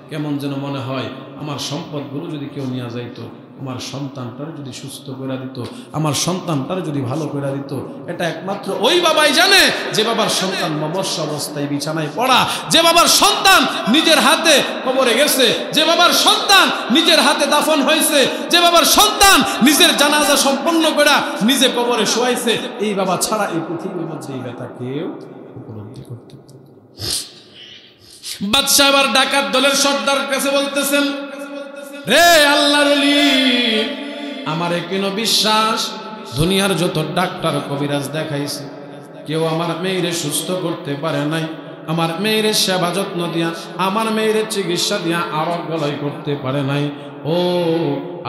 কেমন যেন মনে হয় আমার সম্পদগুলো যদি কেউ নিয়ে যাইতো, আমার সন্তানটার যদি সুস্থ করে দিত, আমার সন্তানটার যদি ভালো করে দিত। এটা একমাত্র ওই বাবাই জানে যে বাবার সন্তান মমস্য অবস্থায় বিছানায় পড়া, যে বাবার সন্তান নিজের হাতে কবরে গেছে, যে বাবার সন্তান নিজের হাতে দাফন হয়েছে, যে বাবার সন্তান নিজের জানাজা সম্পন্ন করে নিজে কবরে শোয়াইছে। এই বাবা ছাড়া এই পৃথিবীর মধ্যে এই ব্যথা কেউ উপলব্ধি করতে পারে। বাদশাহ আবার ডাকাত দলের সর্দার কাছে বলতেছেন, রে আল্লাহর ওলি, আমারে কেন বিশ্বাস, দুনিয়ার যত ডাক্তার কবিরাজ দেখাইছে, কেউ আমার মেয়েরে সুস্থ করতে পারে নাই। আমার মেয়ের সেবা যত্ন দিয়া, আমার মেয়ের চিকিৎসা দিয়া আরোগ্যলয় করতে পারে নাই। ও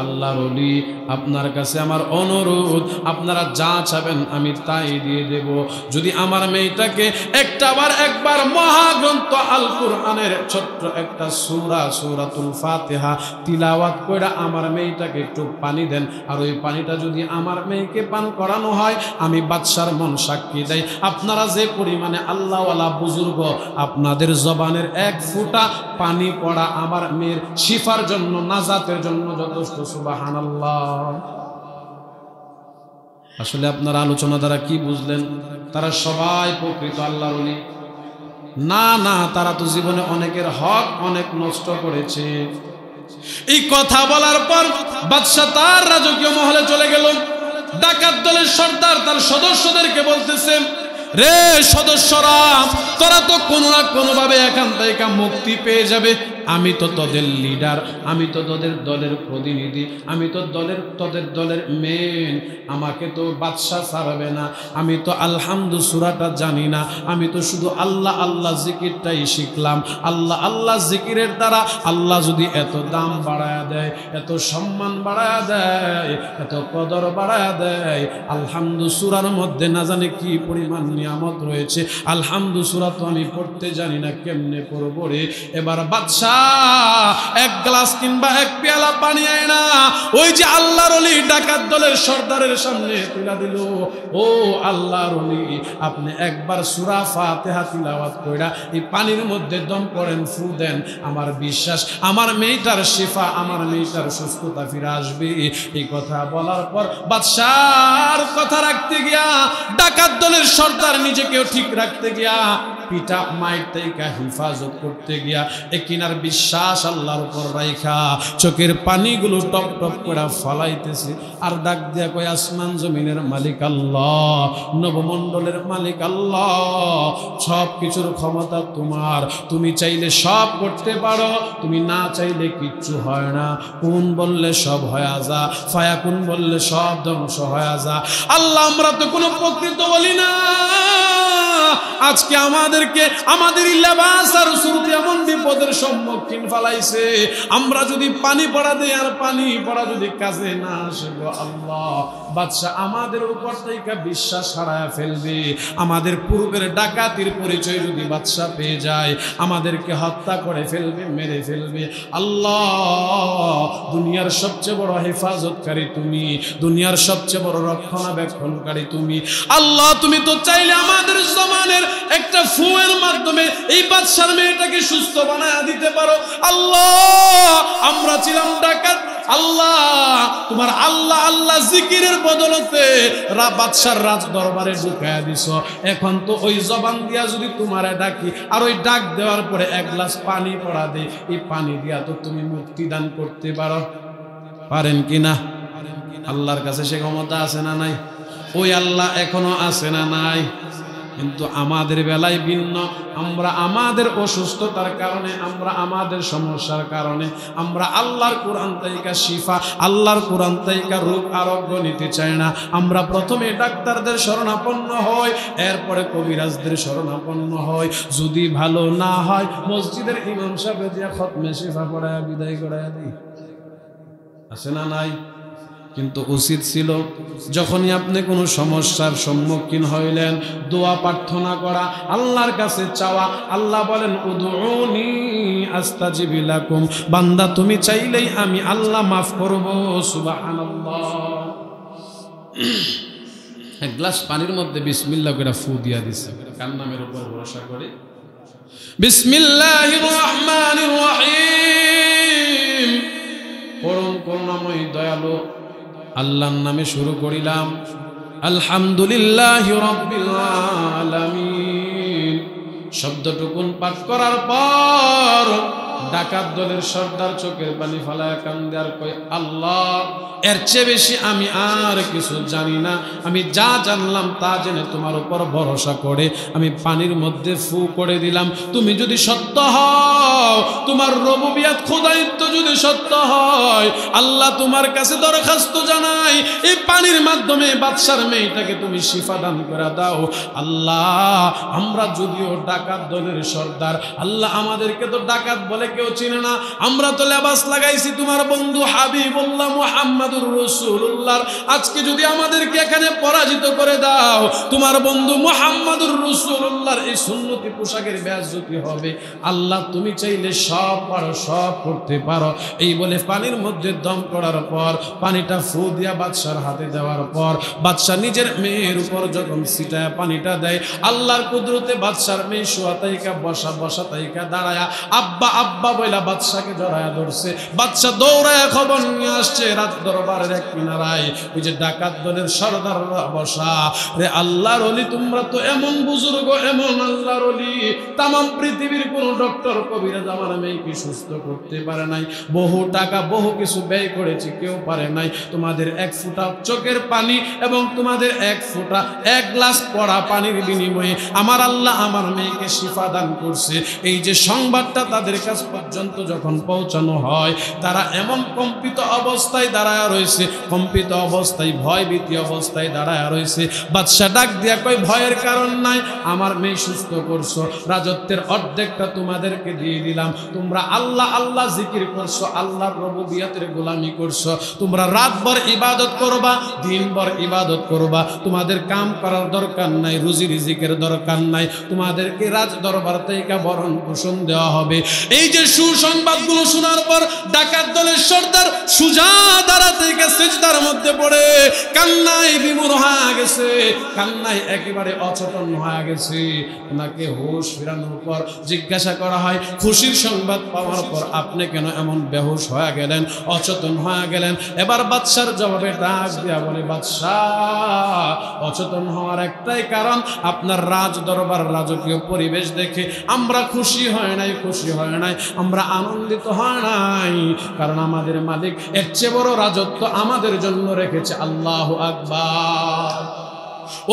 আল্লাহর ওলি, আপনার কাছে আমার অনুরোধ, আপনারা যা চাবেন আমি তাই দিয়ে দেব। যদি আমার মেয়েটাকে একবার মহাগ্রন্থ আল কুরআনের ছোট্ট একটা সূরা, সূরাতুল ফাতিহা তিলাওয়াত কইরা আমার মেয়েটাকে একটু পানি দেন, আর ওই পানিটা যদি আমার মেয়েকে পান করানো হয়, আমি বাদশার মন সাক্ষী দেই, আপনারা যে পরিমাণে আল্লাহওয়ালা বুজুর্গ, আপনাদের জবানের এক ফোঁটা পানি পড়া আমার মেয়ের শিফার জন্য, নাজাতের জন্য যথেষ্ট। সুবহানাল্লাহ। আসলে আপনার আলোচনা দ্বারা কি বুঝলেন? তারা সবাই প্রকৃত আল্লাহর ওলি না? না, তারা তো জীবনে অনেকের হক অনেক নষ্ট করেছে। এই কথা বলার পর বাদশা তার রাজকীয় মহলে চলে গেল। ডাকাত দলের সর্দার তার সদস্যদেরকে বলতেছে, রে সদস্যরা, তোরা তো কোনো না কোনোভাবে এখান থেকে মুক্তি পেয়ে যাবে। আমি তো তোদের লিডার, আমি তো তোদের দলের প্রতিনিধি, আমি তো তোদের দলের মেন, আমাকে তো বাদশা ছাড়বে না। আমি তো আলহামদু সূরাটা জানি না, আমি তো শুধু আল্লাহ আল্লাহ জিকিরটাই শিখলাম। আল্লাহ আল্লাহ জিকিরের দ্বারা আল্লাহ যদি এত দাম বাড়ায়া দেয়, এত সম্মান বাড়ায়া দেয়, এত কদর বাড়ায়া দেয়, আলহামদু সূরার মধ্যে না জানি কি পরিমাণ নিয়ামত রয়েছে। আলহামদু সূরা তো আমি পড়তে জানি না, কেমনে পড়বো রে? এবার বাদশা এক গ্লাস কিংবা এক পেয়ালা পানি আয় না, ওই যে আল্লাহর ওলি ডাকাত দলের সর্দারের সামনে তুলে দিল। ও আল্লাহর ওলি, আপনি একবার সূরা ফাতিহা তিলাওয়াত কইরা এই পানির মধ্যে দম করেন, ফু দেন, আমার বিশ্বাস আমার মেয়েটার শিফা, আমার মেয়েটার সুস্থতা ফিরে আসবে। এই কথা বলার পর বাদশার কথা রাখতে গিয়া, ডাকাত দলের সর্দার নিজেকেও ঠিক রাখতে গিয়া, পিতা মায়ের থেকে হেফাজত করতে গিয়া একিনার বিশ্বাস আল্লাহর উপর রাইখা চোখের পানিগুলো টপ টপ করে ফলাইতেছে। আর ডাক দিয়া কয়, আসমান জমিনের মালিক আল্লাহ, নবমণ্ডলের মালিক আল্লাহ, সব কিছুর ক্ষমতা তোমার, তুমি চাইলে সব করতে পারো, তুমি না চাইলে কিচ্ছু হয় না। কোন বললে সব হয়ে যা, ফায়াকুন বললে সব ধ্বংস হয়ে যা। আল্লাহ, আমরা তো কোনো প্রকৃত বলি না, আজকে আমাদেরকে আমাদের লেবাস আর সুরতে এমন বিপদের সম্মুখীন ফেলাইছে। আমরা যদি পানি পড়া দেই আর পানি পড়া যদি কাজে না আসে গো আল্লাহ, বাদশা আমাদের উপর থেকে বিশ্বাস হারায় ফেলবে। আমাদের পূর্বের ডাকাতির পরিচয় যদি বাদশা পেয়ে যায়, আমাদেরকে হত্যা করে ফেলবে, মেরে ফেলবে। আল্লাহ, দুনিয়ার সবচেয়ে বড় হেফাজতকারী তুমি, দুনিয়ার সবচেয়ে বড় রক্ষণাবেক্ষণকারী তুমি। আল্লাহ, তুমি তো চাইলে আমাদের জমানের একটা ফুয়ের মাধ্যমে এই বাদশার মেয়েটাকে সুস্থ বানায় দিতে পারো। আল্লাহ, আমরা ছিলাম ডাকাত, আল্লাহ তোমার আল্লাহ আল্লাহ জিকিরের বদলতে বাদশার রাজ দরবারে ঢুকায়া দিছ। এখন তো ওই জবান দিয়া যদি তোমারে ডাকি আর ওই ডাক দেওয়ার পরে এক গ্লাস পানি পড়া দে, এই পানি দিয়া তো তুমি মুক্তি দান করতে পারো, পারেন কিনা? আল্লাহর কাছে সে ক্ষমতা আছে না নাই? ওই আল্লাহ এখনো আছে না নাই? কিন্তু আমাদের বেলায় ভিন্ন। আমরা আমাদের অসুস্থতার কারণে, আমরা আমাদের সমস্যার কারণে আমরা আল্লাহর কোরআন থেকে শিফা, আল্লাহর কোরআন থেকে রোগ আরোগ্য নিতে চাই না। আমরা প্রথমে ডাক্তারদের শরণাপন্ন হই, এরপরে কবিরাজদের শরণাপন্ন হই। যদি ভালো না হয় মসজিদের ইমাম সাহেব দিয়া খতমে শিফা পড়ায় বিদায় করায় দিই, আছে না নাই? কিন্তু উচিত ছিল যখনই আপনি কোনো সমস্যার সম্মুখীন হইলেন, দোয়া প্রার্থনা করা, আল্লাহর কাছে চাওয়া। আল্লাহ বলেন উদউনি আস্তাজিব লাকুম, বান্দা তুমি চাইলেই আমি আল্লাহ মাফ করব। সুবহানাল্লাহ। এক গ্লাস পানির মধ্যে বিসমিল্লাহ করে ফু দিয়া দিছে, কার নামের উপর ভরসা করে? বিসমিল্লাহির রহমানির রহিম, পরম করুণাময় দয়ালু আল্লাহর নামে শুরু করিলাম। আলহামদুলিল্লাহি রাব্বিল আলামিন শব্দটুকুন পাঠ করার পর ডাকাত দলের সর্দার চোখের পানি ফালায় কান্দে আর কই, আল্লাহ এর চেয়ে বেশি আমি আর কিছু জানি না। আমি যা জানলাম তা জেনে তোমার উপর ভরসা করে আমি পানির মধ্যে ফু করে দিলাম। তুমি যদি সত্য হও, তোমার রুবুবিয়ত খোদায়িত্ব যদি সত্য হয়, আল্লাহ তোমার কাছে দরখাস্ত জানাই, এই পানির মাধ্যমে বাদশার মেয়েটাকে তুমি শিফা দান করে দাও। আল্লাহ, আমরা যদিও ডাকাত দলের সর্দার, আল্লাহ আমাদেরকে তো ডাকাত বলে কেউ চিনে না। আমরা তো লেবাস লাগাইছি তোমার বন্ধু হাবিবুল্লাহ মুহাম্মাদুর রাসূলুল্লাহ। আজকে যদি আমাদেরকে এখানে পরাজিত করে দাও, তোমার বন্ধু মুহাম্মাদুর রাসূলুল্লাহর এই সুন্নতি পোশাকের বেইজ্জতি হবে। আল্লাহ তুমি চাইলে সব পারো, সব করতে পারো। এই বলে পানির মধ্যে দম করার পর পানিটা ফু দিয়া বাদশার হাতে দেওয়ার পর বাদশা নিজের মেয়ের উপর যখন ছিটায় পানিটা দেয়, আল্লাহর কুদরতে বাদশার মেয়ে শোয়া তাইকা বসা, বসা তাইকা দাঁড়ায়া আব্বা আব্বা বইলা বাদশাকে জড়ায়া ধরছে। বাদশা দৌড়ায় খবর নিয়ে আসছে রাজ দরবারের এক কিনারায়, ওই যে ডাকাত দলের সর্দাররা বসা। রে আল্লাহর ওলি, তোমরা তো এমন বুজুর্গ, এমন আল্লাহর ওলি, তামাম পৃথিবীর কোন ডক্টর কবিরাজ আমার মেয়েকে সুস্থ করতে পারে নাই। বহু টাকা বহু কিছু ব্যয় করেছি, কেউ পারে নাই। তোমাদের এক ফোঁটা চোখের পানি এবং তোমাদের এক ফোঁটা এক গ্লাস পড়া পানির বিনিময়ে আমার আল্লাহ আমার মেয়েকে শিফা দান করছে। এই যে সংবাদটা তাদের কাছ পর্যন্ত যখন পৌঁছানো হয়, তারা এমন কম্পিত অবস্থায় দাঁড়ায় রয়েছে, কম্পিত অবস্থায়, ভয় ভীতি অবস্থায় দাঁড়ায় রয়েছে। বাদশা ডাক দিয়া কই, ভয়ের কারণ নাই, আমার মেয়ে সুস্থ করছো, রাজত্বের অর্ধেকটা তোমাদেরকে দিয়ে দিলাম। তোমরা আল্লাহ আল্লাহ জিকির করছো, আল্লাহর রুবুবিয়তের গোলামি করছো। তোমরা রাতভর ইবাদত করবা, দিনভর ইবাদত করবা। তোমাদের কাম করার দরকার নাই, রুজি রিজিকের দরকার নাই। তোমাদেরকে রাজ দরবার থেকে ভরণ পোষণ দেওয়া হবে। এই যে সুসংবাদগুলো শোনার পর ডাকাত দলের সর্দার সুজা দাঁড়া থেকে সিজদার মধ্যে পড়ে কান্নায় বিমূঢ় হয়ে গেছে, কান্নায় একেবারে অচেতন হয়ে গেছে। ওনাকে হুঁশ ফেরানোর পর জিজ্ঞাসা করা হয়, খুশির সংবাদ পাওয়ার পর আপনি কেন এমন বেহুশ হয়ে গেলেন, অচেতন হয়ে গেলেন? এবার বাদশার জবাবে ডাক দিয়া বলে, বাদশাহ, অচেতন হওয়ার একটাই কারণ, আপনার রাজ দরবার রাজকীয় পরিবেশ দেখে আমরা খুশি হয় নাই, খুশি হয় নাই, আমরা আনন্দিত হয় নাই। কারণ আমাদের মালিক এর চেয়ে বড় রাজত্ব আমাদের জন্য রেখেছে। আল্লাহু আকবার।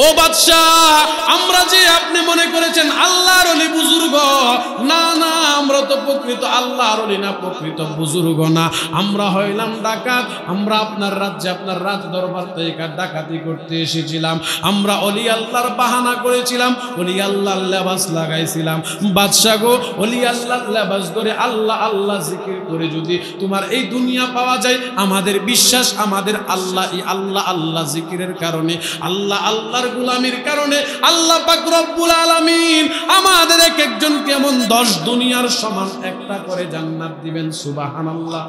ও বাদশাহ, আমরা যে আপনি মনে করেছেন আল্লাহর ওলি বুজুর্গ, না না, আমরা তো প্রকৃত আল্লাহর ওলি না, প্রকৃত বুজুর্গ না। আমরা হইলাম ডাকাত। আমরা আপনার রাজ্যে, আপনার রাজ দরবার থেকে ডাকাতি করতে এসেছিলাম। আমরা ওলি আল্লাহর বাহানা করেছিলাম, ওলি আল্লাহর লেবাস লাগাইছিলাম। বাদশা গো, ওলি আল্লাহর লেবাস ধরে আল্লাহ আল্লাহ জিকির করে যদি তোমার এই দুনিয়া পাওয়া যায়, আমাদের বিশ্বাস আমাদের আল্লাহ, এই আল্লাহ আল্লাহ জিকিরের কারণে, আল্লাহ আল্লাহর গোলামির কারণে আল্লাহ পাক রব্বুল আলামিন আমাদের এক একজন কেমন 10 দুনিয়ার সমান একটা করে জান্নাত দিবেন। সুবহানাল্লাহ।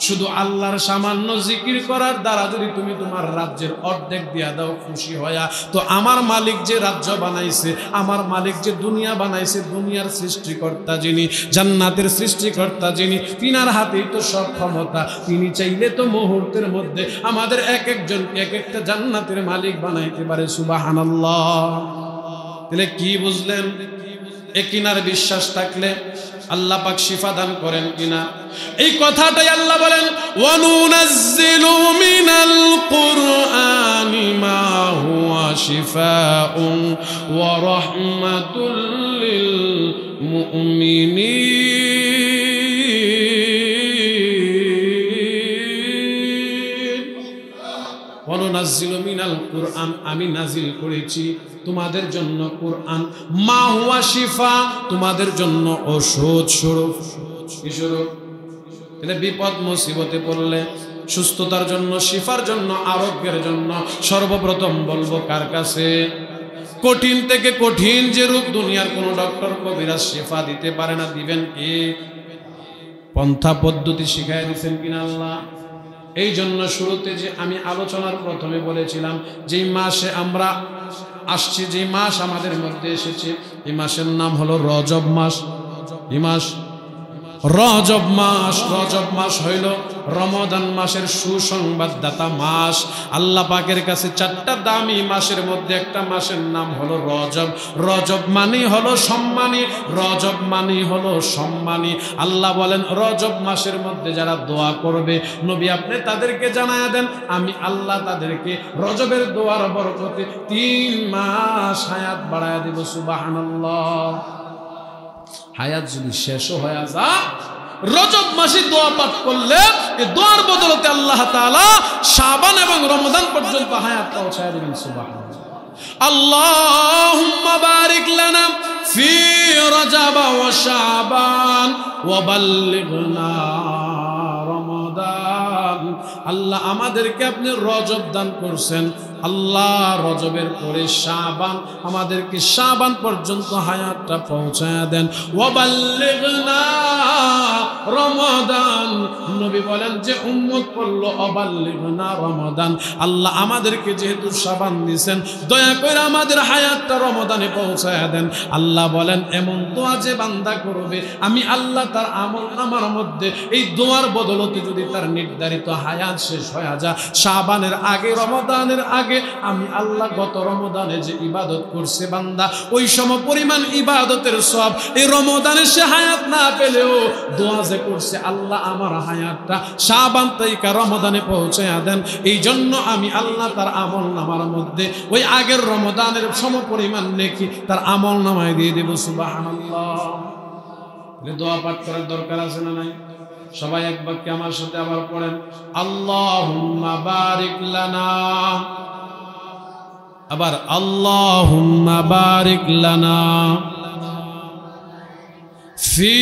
শুধু আল্লাহর সামান্য জিকির করার দ্বারা যদি তুমি তোমার রাজ্যের অর্ধেক দিয়া দাও খুশি হয়া, তো আমার মালিক যে রাজ্য বানাইছে, আমার মালিক যে দুনিয়া বানাইছে, দুনিয়ার সৃষ্টিকর্তা যিনি, জান্নাতের সৃষ্টিকর্তা যিনি, তিনার হাতেই তো সব ক্ষমতা। তিনি চাইলে তো মুহূর্তের মধ্যে আমাদের এক একজনকে এক একটা জান্নাতের মালিক বানাইতে পারে। সুবহানাল্লাহ। তাহলে কি বুঝলেন? এ কিনার বিশ্বাস থাকলে আল্লাহ পাক শিফা দান করেন কিনা, এই কথাটাই আল্লাহ বলেন, ওয়ানুনাজ্জিলু মিনাল কুরআনি মা হুয়া শিফাউন ওয়া রাহমাতুল লিল মুমিনিন। ওয়ানুনাজ্জিলু মিনাল কুরআন, আমি নাজিল করেছি তোমাদের জন্য কুরআন, মা হুয়া শিফা, তোমাদের জন্য ঔষধ স্বরূপ। কি স্বরূপ? এটা বিপদ মুসিবতে পড়লে সুস্থতার জন্য, শিফার জন্য, আরোগ্যের জন্য সর্বপ্রথম বলবো কার কাছে? কঠিন থেকে কঠিন যে রোগ দুনিয়ার কোন ডক্টর কবিরাজ শিফা দিতে পারে না, দিবেন কি? পন্থা পদ্ধতি শিখাই দিচ্ছেন কিনা আল্লাহ? এই জন্য শুরুতে যে আমি আলোচনার প্রথমে বলেছিলাম, যেই মাসে আমরা আসছি, যে মাস আমাদের মধ্যে এসেছে, এই মাসের নাম হলো রজব মাস। এই মাস রজব মাস। রজব মাস হইল রমাদান মাসের সুসংবাদদাতা মাস। আল্লাহ পাকের কাছে 4টা দামি মাসের মধ্যে একটা মাসের নাম হলো রজব। রজব মানে হলো সম্মানী, রজব মানে হলো সম্মানী। আল্লাহ বলেন, রজব মাসের মধ্যে যারা দোয়া করবে, নবী আপনি তাদেরকে জানায়া দেন, আমি আল্লাহ তাদেরকে রজবের দোয়ার বরকতে 3 মাস হায়াত বাড়ায়া দেব। সুবহানাল্লাহ। হায়াত যদি শেষও হয়ে যায়, রজব মাসে দোয়া পাঠ করলে এই দোয়ার বদলতে আল্লাহ তাআলা শাবান এবং রমাদান পর্যন্ত হায়াত পৌঁছায় দিবেন। সুবহানাল্লাহ। আল্লাহুম্মা বারিক লানা ফি রজব ওয়া শাবান ওয়া বাল্লিগনা রমাদান। আল্লাহ আমাদেরকে আপনি রজব দান করছেন, আল্লাহ রজবের পরে শাবান, আমাদেরকে শাবান পর্যন্ত হায়াতটা পৌঁছায় দেন। ওয়াবাল্লিগনা রমাদান, নবী বলেন যে উম্মত পড়লো ওয়াবাল্লিগনা রমাদান, আল্লাহ আমাদেরকে যেহেতু শাবান দিয়েছেন, দয়া করে আমাদের হায়াতটা রমাদানে পৌঁছায় দেন। আল্লাহ বলেন, এমন দোয়া যে বান্দা করবে, আমি আল্লাহ তার আমল নামার মধ্যে এই দোয়ার বদলতে যদি তার নির্ধারিত হায়াত শেষ হয়ে যায় শাবানের আগে, রমাদানের আগে, আমি আল্লাহ গত রমাদানে যে ইবাদত করছে বান্দা, ওই সম পরিমাণ ইবাদতের সব এই রমাদানে সে হায়াত না পেলেও দোয়া যে করছে, আল্লাহ আমার হায়াতটা শাবান থেকে রমাদানে পৌঁছায়া দেন। এই জন্য আমি আল্লাহ তার আমল নামার মধ্যে ওই আগের রমাদানের সম পরিমাণ নেকি তার আমল নামায় দিয়ে দেব। সুবহানাল্লাহ। দোয়া পাঠ করার দরকার আছে না নাই? সবাই এক বাক্যে আমার সাথে আবার পড়েন, আল্লাহুম্মা বারিক লানা। আবার আল্লাহুম্মা বারিক লানা ফি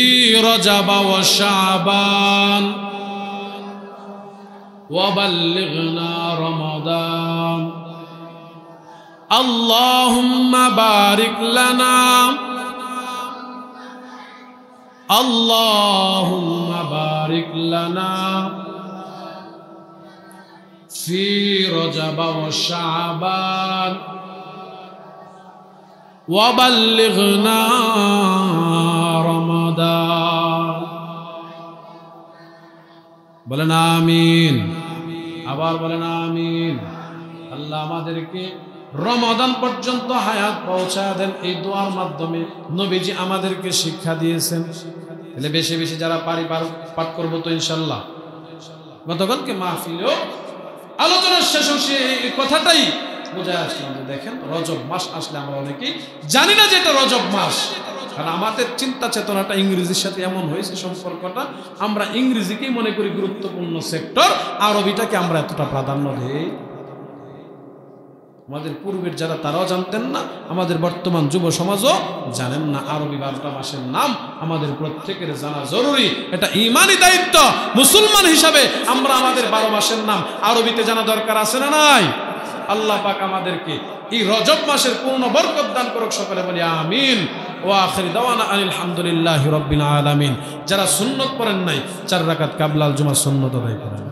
রজব ওয়া শাবান ওয়া বাল্লিগনা রমাদান। আল্লাহুম্মা বারিক লানা, আল্লাহুম্মা বারিক লানা ফি রজব ওয়া শাবান ওয়া বাল্লিগনা রমাদান। বলেন আমিন। আবার বলেন আমিন। আল্লাহ আমাদেরকে রমাদান পর্যন্ত হায়াত পৌঁছায় দেন এই দোয়ার মাধ্যমে। নবীজি আমাদেরকে শিক্ষা দিয়েছেন। তাহলে বেশি বেশি যারা পারি পাঠ করবো তো ইনশাল্লাহ। গতকালকে মাহফিলেও আলোচনার শেষে এই কথাটাই বোঝায় আসলাম যে দেখেন, রজব মাস আসলে আমরা অনেকেই জানি না যে এটা রজব মাস। কারণ আমাদের চিন্তা চেতনাটা ইংরেজির সাথে এমন হয়েছে, সম্পর্কটা আমরা ইংরেজিকেই মনে করি গুরুত্বপূর্ণ সেক্টর, আরবিটাকে আমরা এতটা প্রাধান্য দিই। আমাদের পূর্বের যারা তারাও জানতেন না, আমাদের বর্তমান যুব সমাজও জানেন না। আরবি 12টা মাসের নাম আমাদের প্রত্যেকের জানা জরুরি, এটা ঈমানি দায়িত্ব। মুসলমান হিসাবে আমরা আমাদের 12 মাসের নাম আরবিতে জানা দরকার আছে না নাই? আল্লাহ পাক আমাদেরকে এই রজব মাসের পূর্ণ বরকত দান করুক, সকলে বলি আমিন। ওয়া আখির দাওয়ানা আনিল হামদুলিল্লাহি রাব্বিল আলামিন। যারা সুন্নত পড়েন নাই 4 রাকাত কাবলাল জুমা সুন্নত আদায় করেন।